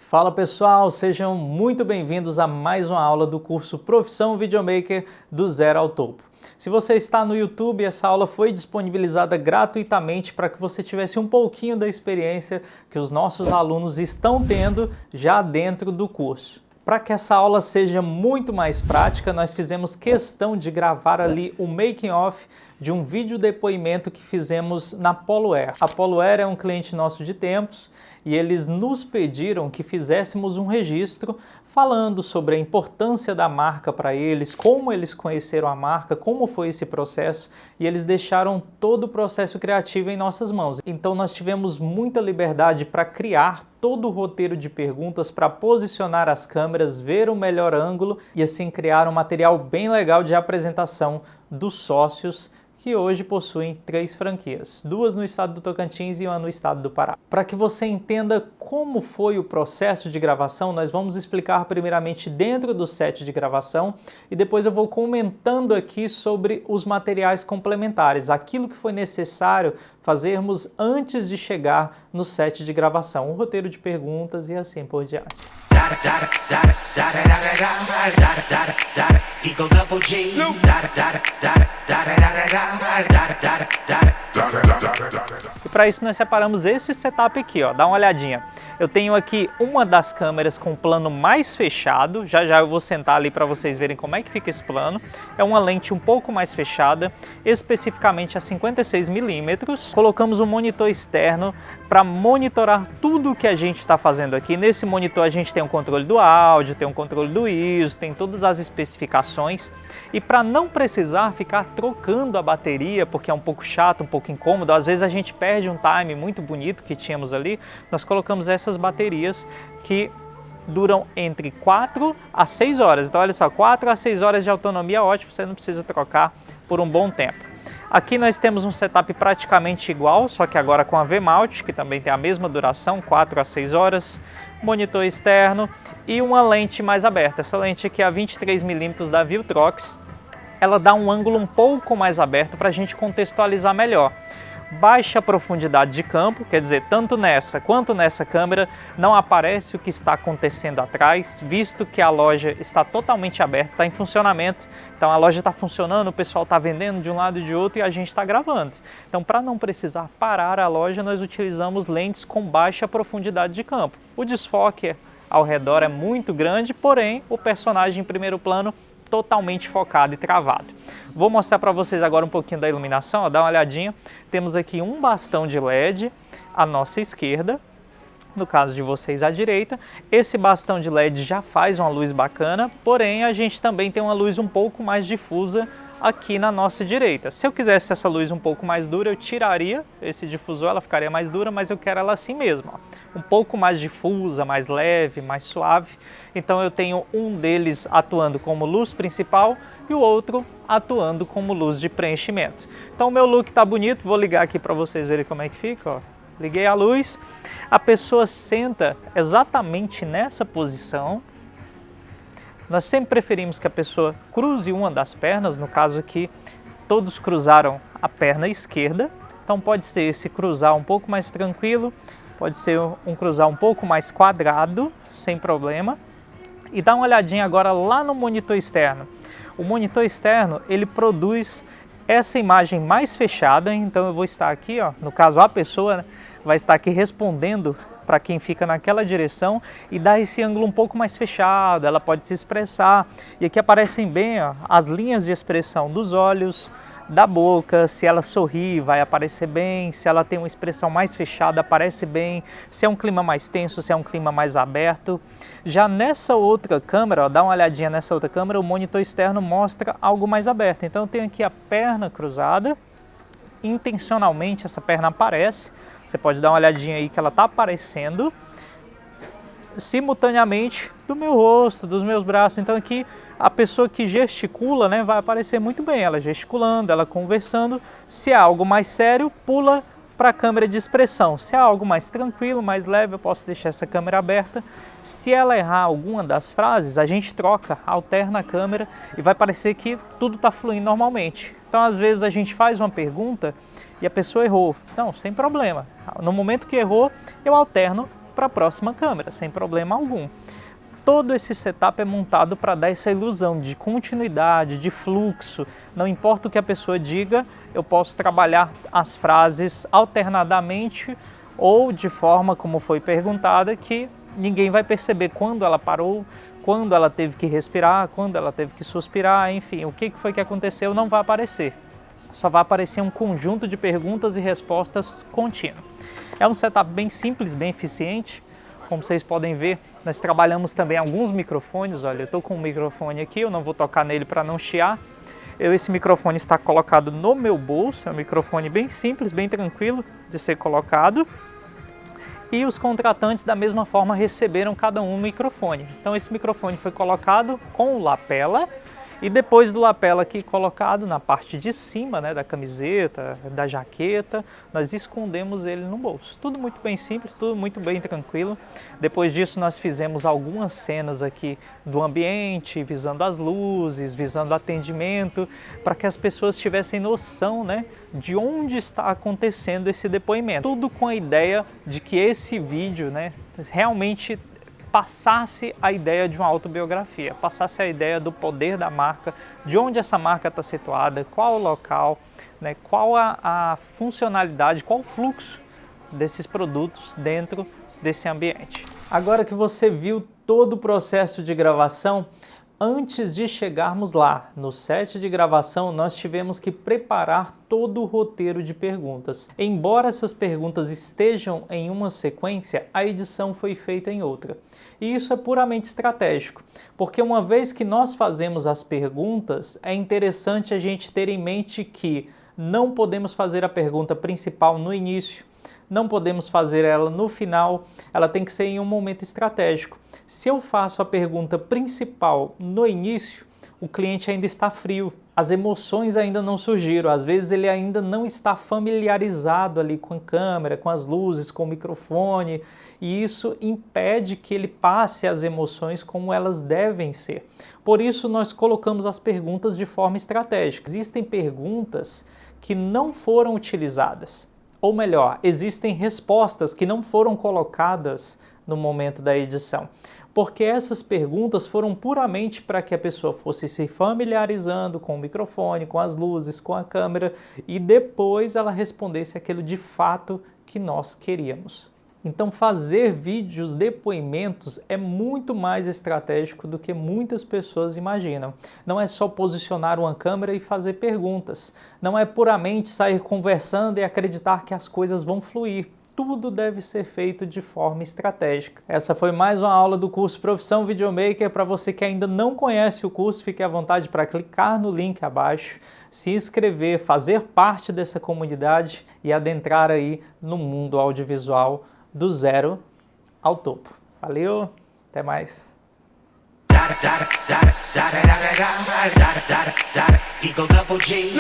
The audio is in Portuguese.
Fala pessoal, sejam muito bem-vindos a mais uma aula do curso Profissão Videomaker do Zero ao Topo. Se você está no YouTube, essa aula foi disponibilizada gratuitamente para que você tivesse um pouquinho da experiência que os nossos alunos estão tendo já dentro do curso. Para que essa aula seja muito mais prática, nós fizemos questão de gravar ali o making of de um vídeo depoimento que fizemos na Poloair. A Poloair é um cliente nosso de tempos e eles nos pediram que fizéssemos um registro falando sobre a importância da marca para eles, como eles conheceram a marca, como foi esse processo, e eles deixaram todo o processo criativo em nossas mãos. Então nós tivemos muita liberdade para criar todo o roteiro de perguntas, para posicionar as câmeras, ver o melhor ângulo e assim criar um material bem legal de apresentação dos sócios que hoje possuem 3 franquias, 2 no estado do Tocantins e 1 no estado do Pará. Para que você entenda como foi o processo de gravação, nós vamos explicar primeiramente dentro do set de gravação e depois eu vou comentando aqui sobre os materiais complementares, aquilo que foi necessário fazermos antes de chegar no set de gravação, um roteiro de perguntas e assim por diante. E para isso nós separamos esse setup aqui, ó, dá uma olhadinha. Eu tenho aqui uma das câmeras com o plano mais fechado, já eu vou sentar ali para vocês verem como é que fica esse plano. É uma lente um pouco mais fechada, especificamente a 56 mm. Colocamos um monitor externo para monitorar tudo o que a gente está fazendo aqui. Nesse monitor a gente tem um controle do áudio, tem um controle do ISO, tem todas as especificações. E para não precisar ficar trocando a bateria, porque é um pouco chato, um pouco incômodo, às vezes a gente perde um time muito bonito que tínhamos ali, nós colocamos essas baterias que duram entre 4 a 6 horas. Então olha só, 4 a 6 horas de autonomia, ótimo, você não precisa trocar por um bom tempo. Aqui nós temos um setup praticamente igual, só que agora com a V-Mount, que também tem a mesma duração, 4 a 6 horas, monitor externo e uma lente mais aberta. Essa lente aqui é a 23 mm da Viltrox, ela dá um ângulo um pouco mais aberto para a gente contextualizar melhor. Baixa profundidade de campo, quer dizer, tanto nessa quanto nessa câmera não aparece o que está acontecendo atrás, visto que a loja está totalmente aberta, está em funcionamento, então a loja está funcionando, o pessoal está vendendo de um lado e de outro e a gente está gravando. Então, para não precisar parar a loja, nós utilizamos lentes com baixa profundidade de campo. O desfoque ao redor é muito grande, porém o personagem em primeiro plano totalmente focado e travado. Vou mostrar para vocês agora um pouquinho da iluminação, ó, dá uma olhadinha. Temos aqui um bastão de LED à nossa esquerda, no caso de vocês à direita. Esse bastão de LED já faz uma luz bacana, porém a gente também tem uma luz um pouco mais difusa aqui na nossa direita. Se eu quisesse essa luz um pouco mais dura, eu tiraria esse difusor, ela ficaria mais dura, mas eu quero ela assim mesmo, ó, um pouco mais difusa, mais leve, mais suave. Então eu tenho um deles atuando como luz principal e o outro atuando como luz de preenchimento. Então o meu look tá bonito, vou ligar aqui para vocês verem como é que fica, ó. Liguei a luz, a pessoa senta exatamente nessa posição. Nós sempre preferimos que a pessoa cruze uma das pernas, no caso aqui todos cruzaram a perna esquerda, então pode ser esse cruzar um pouco mais tranquilo, pode ser um cruzar um pouco mais quadrado, sem problema. E dá uma olhadinha agora lá no monitor externo. O monitor externo, ele produz essa imagem mais fechada, então eu vou estar aqui, ó, no caso a pessoa, né, vai estar aqui respondendo para quem fica naquela direção e dá esse ângulo um pouco mais fechado, ela pode se expressar. E aqui aparecem bem, ó, as linhas de expressão dos olhos, da boca, se ela sorri vai aparecer bem, se ela tem uma expressão mais fechada aparece bem, se é um clima mais tenso, se é um clima mais aberto. Já nessa outra câmera, ó, dá uma olhadinha nessa outra câmera, o monitor externo mostra algo mais aberto. Então eu tenho aqui a perna cruzada, intencionalmente essa perna aparece, você pode dar uma olhadinha aí que ela está aparecendo simultaneamente do meu rosto, dos meus braços. Então aqui a pessoa que gesticula, né, vai aparecer muito bem, ela gesticulando, ela conversando. Se é algo mais sério, pula para a câmera de expressão. Se é algo mais tranquilo, mais leve, eu posso deixar essa câmera aberta. Se ela errar alguma das frases, a gente troca, alterna a câmera e vai parecer que tudo está fluindo normalmente. Então às vezes a gente faz uma pergunta e a pessoa errou. Não, sem problema. No momento que errou, eu alterno para a próxima câmera, sem problema algum. Todo esse setup é montado para dar essa ilusão de continuidade, de fluxo. Não importa o que a pessoa diga, eu posso trabalhar as frases alternadamente ou de forma como foi perguntada, que ninguém vai perceber quando ela parou, quando ela teve que respirar, quando ela teve que suspirar, enfim, o que foi que aconteceu não vai aparecer. Só vai aparecer um conjunto de perguntas e respostas contínuo. É um setup bem simples, bem eficiente. Como vocês podem ver, nós trabalhamos também alguns microfones. Olha, eu estou com um microfone aqui, eu não vou tocar nele para não chiar. Esse microfone está colocado no meu bolso, é um microfone bem simples, bem tranquilo de ser colocado. E os contratantes da mesma forma receberam cada um microfone. Então esse microfone foi colocado com o lapela e depois do lapela aqui colocado na parte de cima, né, da camiseta, da jaqueta, nós escondemos ele no bolso. Tudo muito bem simples, tudo muito bem tranquilo. Depois disso nós fizemos algumas cenas aqui do ambiente, visando as luzes, visando o atendimento, para que as pessoas tivessem noção, né, de onde está acontecendo esse depoimento. Tudo com a ideia de que esse vídeo, né, realmente passasse a ideia de uma autobiografia, passasse a ideia do poder da marca, de onde essa marca está situada, qual o local, né, qual a funcionalidade, qual o fluxo desses produtos dentro desse ambiente. Agora que você viu todo o processo de gravação, antes de chegarmos lá, no set de gravação, nós tivemos que preparar todo o roteiro de perguntas. Embora essas perguntas estejam em uma sequência, a edição foi feita em outra. E isso é puramente estratégico, porque uma vez que nós fazemos as perguntas, é interessante a gente ter em mente que não podemos fazer a pergunta principal no início, não podemos fazer ela no final, ela tem que ser em um momento estratégico. Se eu faço a pergunta principal no início, o cliente ainda está frio, as emoções ainda não surgiram, às vezes ele ainda não está familiarizado ali com a câmera, com as luzes, com o microfone, e isso impede que ele passe as emoções como elas devem ser. Por isso nós colocamos as perguntas de forma estratégica. Existem perguntas que não foram utilizadas. Ou melhor, existem respostas que não foram colocadas no momento da edição, porque essas perguntas foram puramente para que a pessoa fosse se familiarizando com o microfone, com as luzes, com a câmera, e depois ela respondesse aquilo de fato que nós queríamos. Então fazer vídeos depoimentos é muito mais estratégico do que muitas pessoas imaginam. Não é só posicionar uma câmera e fazer perguntas. Não é puramente sair conversando e acreditar que as coisas vão fluir. Tudo deve ser feito de forma estratégica. Essa foi mais uma aula do curso Profissão Videomaker. Para você que ainda não conhece o curso, fique à vontade para clicar no link abaixo, se inscrever, fazer parte dessa comunidade e adentrar aí no mundo audiovisual do zero ao topo. Valeu, até mais. Eagle Double G.